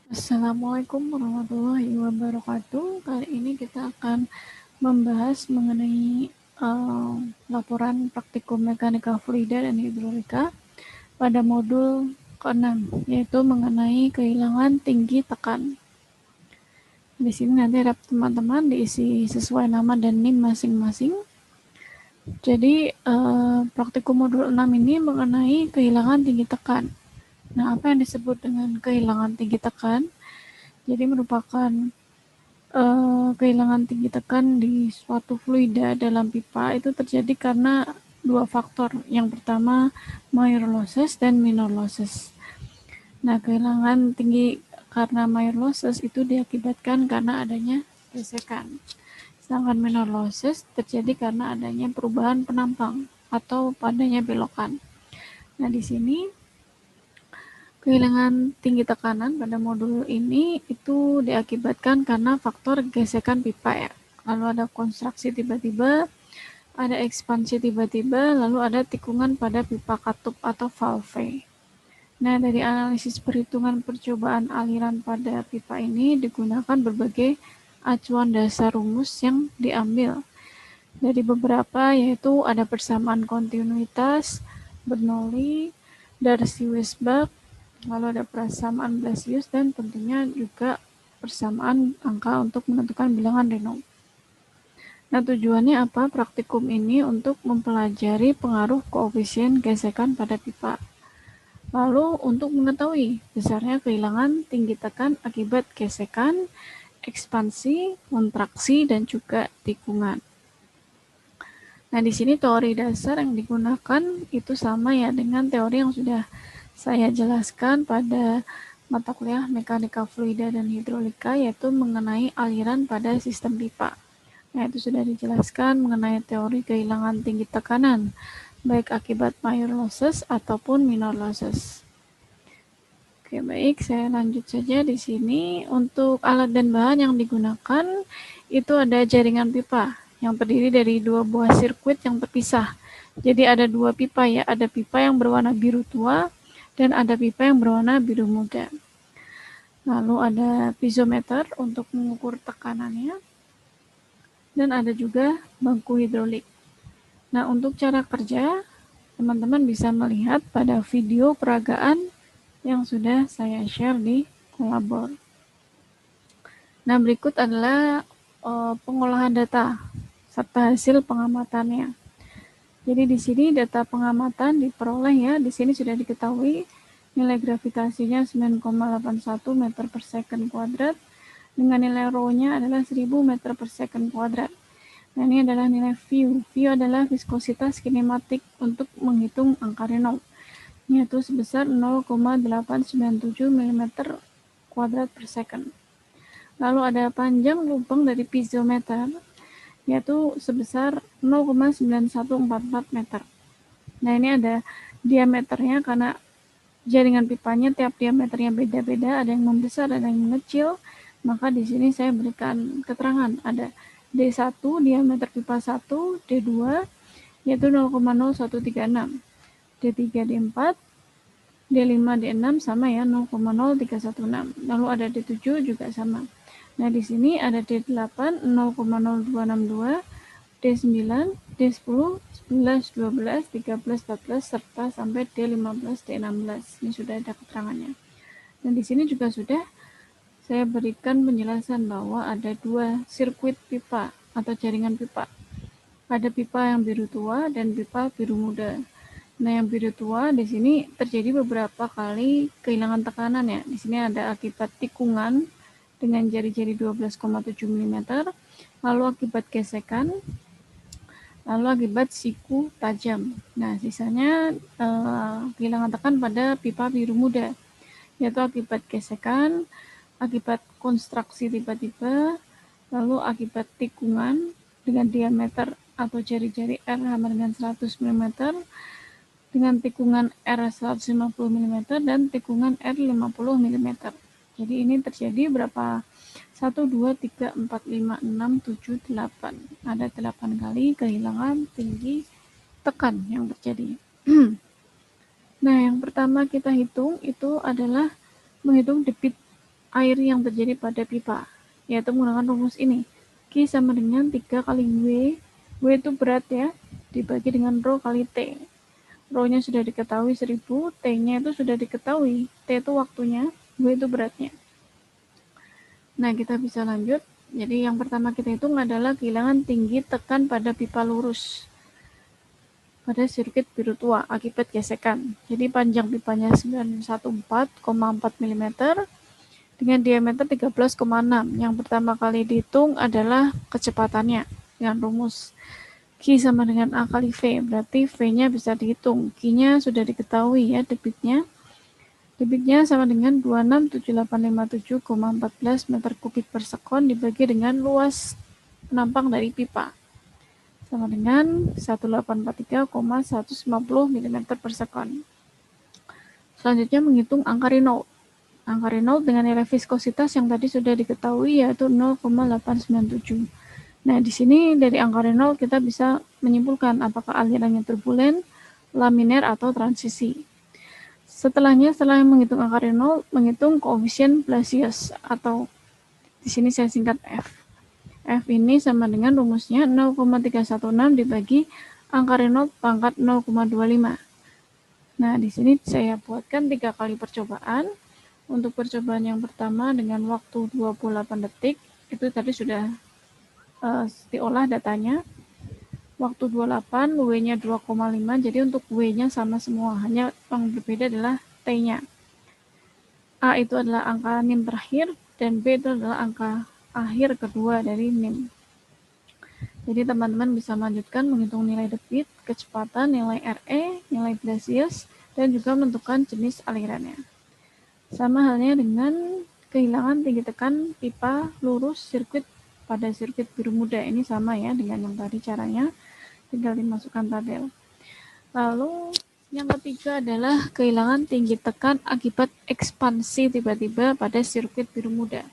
Assalamualaikum warahmatullahi wabarakatuh. Kali ini kita akan membahas mengenai laporan praktikum mekanika fluida dan hidrolika pada modul ke-6, yaitu mengenai kehilangan tinggi tekan. Di sini nanti teman-teman diisi sesuai nama dan NIM masing-masing. Jadi praktikum modul 6 ini mengenai kehilangan tinggi tekan. Nah, apa yang disebut dengan kehilangan tinggi tekan? Jadi merupakan kehilangan tinggi tekan di suatu fluida dalam pipa itu terjadi karena dua faktor. Yang pertama major losses dan minor losses. Nah, kehilangan tinggi karena major losses itu diakibatkan karena adanya gesekan. Sedangkan minor losses terjadi karena adanya perubahan penampang atau padanya belokan. Nah, di sini kehilangan tinggi tekanan pada modul ini itu diakibatkan karena faktor gesekan pipa ya. Lalu ada konstruksi tiba-tiba, ada ekspansi tiba-tiba, lalu ada tikungan pada pipa katup atau valve. Nah, dari analisis perhitungan percobaan aliran pada pipa ini digunakan berbagai acuan dasar rumus yang diambil dari beberapa, yaitu ada persamaan kontinuitas, Bernoulli, Darcy-Weisbach, lalu ada persamaan Blasius, dan tentunya juga persamaan angka untuk menentukan bilangan Renault. Nah, tujuannya apa? Praktikum ini untuk mempelajari pengaruh koefisien gesekan pada pipa. Lalu untuk mengetahui besarnya kehilangan tinggi tekan akibat gesekan, ekspansi, kontraksi, dan juga tikungan. Nah, di sini teori dasar yang digunakan itu sama ya dengan teori yang sudah saya jelaskan pada mata kuliah mekanika fluida dan hidrolika, yaitu mengenai aliran pada sistem pipa. Nah, itu sudah dijelaskan mengenai teori kehilangan tinggi tekanan, baik akibat major losses ataupun minor losses. Oke, baik, saya lanjut saja di sini. Untuk alat dan bahan yang digunakan itu ada jaringan pipa yang terdiri dari dua buah sirkuit yang terpisah. Jadi ada dua pipa ya, ada pipa yang berwarna biru tua dan ada pipa yang berwarna biru muda. Lalu ada piezometer untuk mengukur tekanannya dan ada juga bangku hidrolik. Nah, untuk cara kerja, teman-teman bisa melihat pada video peragaan yang sudah saya share di Kolabor. Nah, berikut adalah pengolahan data serta hasil pengamatannya. Jadi di sini data pengamatan diperoleh ya, di sini sudah diketahui nilai gravitasinya 9,81 meter per second kuadrat dengan nilai rho-nya adalah 1000 meter per second kuadrat. Nah, ini adalah nilai VU. VU adalah viskositas kinematik untuk menghitung angka Renault, yaitu sebesar 0,897 mm kuadrat per second. Lalu ada panjang lubang dari piezometer, yaitu sebesar 0,9144 meter. Nah, ini ada diameternya karena jaringan pipanya tiap diameternya beda-beda, ada yang membesar, ada yang mengecil. Maka di sini saya berikan keterangan, ada D1 diameter pipa 1, D2 yaitu 0,0136, D3 D4, D5 D6 sama ya 0,0316. Lalu ada D7 juga sama. Nah, di sini ada D8 0,0262, D9, D10, 11, 12, 13, 14 serta sampai D15, D16. Ini sudah ada keterangannya. Dan di sini juga sudah saya berikan penjelasan bahwa ada dua sirkuit pipa atau jaringan pipa. Ada pipa yang biru tua dan pipa biru muda. Nah, yang biru tua di sini terjadi beberapa kali kehilangan tekanan ya. Di sini ada akibat tikungan dengan jari-jari 12,7 mm, lalu akibat gesekan, lalu akibat siku tajam. Nah, sisanya kehilangan tekan pada pipa biru muda, yaitu akibat gesekan, akibat konstruksi tiba-tiba, lalu akibat tikungan dengan diameter atau jari-jari R sama dengan 100 mm, dengan tikungan R 150 mm dan tikungan R 50 mm. Jadi ini terjadi berapa? 1, 2, 3, 4, 5, 6, 7, 8. Ada 8 kali kehilangan tinggi tekan yang terjadi. Nah, yang pertama kita hitung itu adalah menghitung debit air yang terjadi pada pipa, yaitu menggunakan rumus ini. Q sama dengan 3 kali W. W itu berat ya, dibagi dengan rho kali T. Rho-nya sudah diketahui 1000, T-nya itu sudah diketahui. T itu waktunya, W itu beratnya. Nah, kita bisa lanjut. Jadi yang pertama kita hitung adalah kehilangan tinggi tekan pada pipa lurus pada sirkuit biru tua akibat gesekan. Jadi panjang pipanya 914,4 mm dengan diameter 13,6. Yang pertama kali dihitung adalah kecepatannya dengan rumus Q sama dengan A kali V. Berarti V-nya bisa dihitung. Q-nya sudah diketahui ya, debitnya. Debitnya sama dengan 267857,14 meter kubik per sekon dibagi dengan luas penampang dari pipa sama dengan 1843,150 mm per sekon. Selanjutnya menghitung angka Reynolds. Angka Reynolds dengan nilai viskositas yang tadi sudah diketahui yaitu 0,897. Nah, di sini dari angka Reynolds kita bisa menyimpulkan apakah alirannya turbulen, laminer, atau transisi. Setelah menghitung angka Reynolds, menghitung koefisien Blasius atau di sini saya singkat F. F ini sama dengan rumusnya 0,316 dibagi angka Reynolds pangkat 0,25. Nah, di sini saya buatkan 3 kali percobaan. Untuk percobaan yang pertama dengan waktu 28 detik, itu tadi sudah diolah datanya. Waktu 28, W-nya 2,5, jadi untuk W-nya sama semua, hanya yang berbeda adalah T-nya. A itu adalah angka NIM terakhir, dan B itu adalah angka akhir kedua dari NIM. Jadi teman-teman bisa melanjutkan menghitung nilai debit, kecepatan, nilai RE, nilai Blasius, dan juga menentukan jenis alirannya. Sama halnya dengan kehilangan tinggi tekan pipa lurus sirkuit pada sirkuit biru muda. Ini sama ya dengan yang tadi caranya, tinggal dimasukkan tabel. Lalu yang ketiga adalah kehilangan tinggi tekan akibat ekspansi tiba-tiba pada sirkuit biru muda.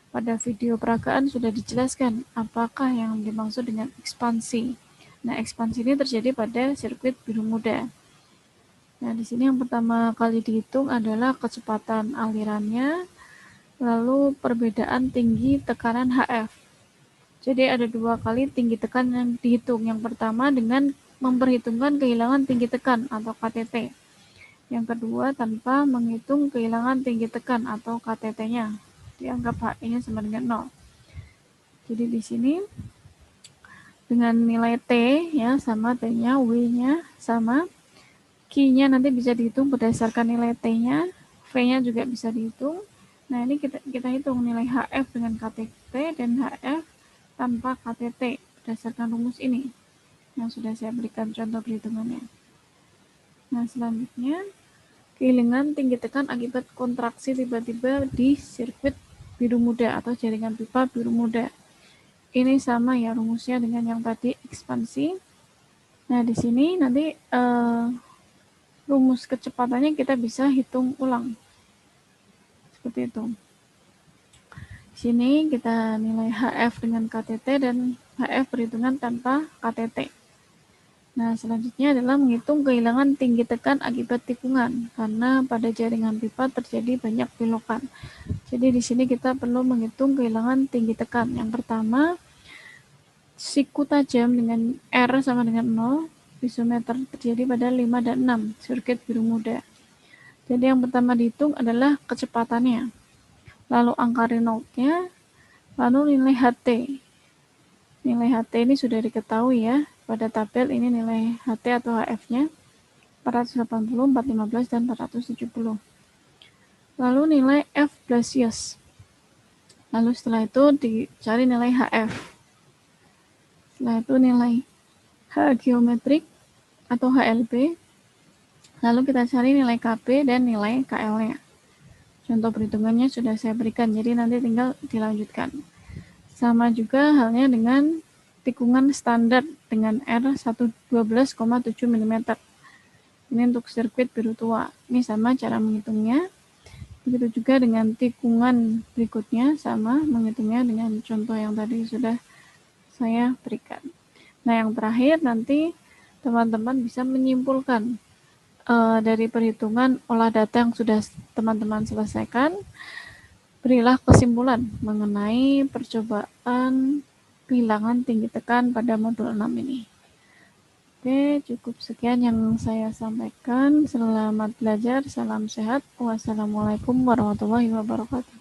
Pada video peragaan sudah dijelaskan apakah yang dimaksud dengan ekspansi. Nah, ekspansi ini terjadi pada sirkuit biru muda. Nah, di sini yang pertama kali dihitung adalah kecepatan alirannya, lalu perbedaan tinggi tekanan HF. Jadi ada 2 kali tinggi tekan yang dihitung. Yang pertama dengan memperhitungkan kehilangan tinggi tekan atau KTT. Yang kedua tanpa menghitung kehilangan tinggi tekan atau KTT-nya. Dianggap HE-nya sama dengan 0. Jadi di sini dengan nilai T ya sama T-nya, W-nya sama, Q-nya nanti bisa dihitung berdasarkan nilai T-nya, V-nya juga bisa dihitung. Nah, ini kita hitung nilai HF dengan KTT dan HF tanpa KTT berdasarkan rumus ini yang sudah saya berikan contoh perhitungannya. Nah, selanjutnya kehilangan tinggi tekan akibat kontraksi tiba-tiba di sirkuit biru muda atau jaringan pipa biru muda. Ini sama ya rumusnya dengan yang tadi ekspansi. Nah, di sini nanti rumus kecepatannya kita bisa hitung ulang. Seperti itu. Di sini kita nilai HF dengan KTT dan HF perhitungan tanpa KTT. Nah, selanjutnya adalah menghitung kehilangan tinggi tekan akibat tikungan, karena pada jaringan pipa terjadi banyak belokan. Jadi di sini kita perlu menghitung kehilangan tinggi tekan. Yang pertama, siku tajam dengan R sama dengan 0, pisometer terjadi pada 5 dan 6, sirkuit biru muda. Jadi yang pertama dihitung adalah kecepatannya, lalu angka Reynolds-nya, lalu nilai HT. Nilai HT ini sudah diketahui ya, pada tabel ini nilai HT atau HF-nya 480, 415, dan 470. Lalu nilai F Blasius. Lalu setelah itu dicari nilai HF. Setelah itu nilai H geometrik atau HLB. Lalu kita cari nilai KP dan nilai KL-nya. Contoh perhitungannya sudah saya berikan, jadi nanti tinggal dilanjutkan. Sama juga halnya dengan tikungan standar dengan R 112,7 mm. Ini untuk sirkuit biru tua. Ini sama cara menghitungnya. Begitu juga dengan tikungan berikutnya, sama menghitungnya dengan contoh yang tadi sudah saya berikan. Nah, yang terakhir nanti teman-teman bisa menyimpulkan dari perhitungan olah data yang sudah teman-teman selesaikan. Berilah kesimpulan mengenai percobaan bilangan tinggi tekan pada modul 6 ini. Oke, cukup sekian yang saya sampaikan. Selamat belajar, salam sehat. Wassalamualaikum warahmatullahi wabarakatuh.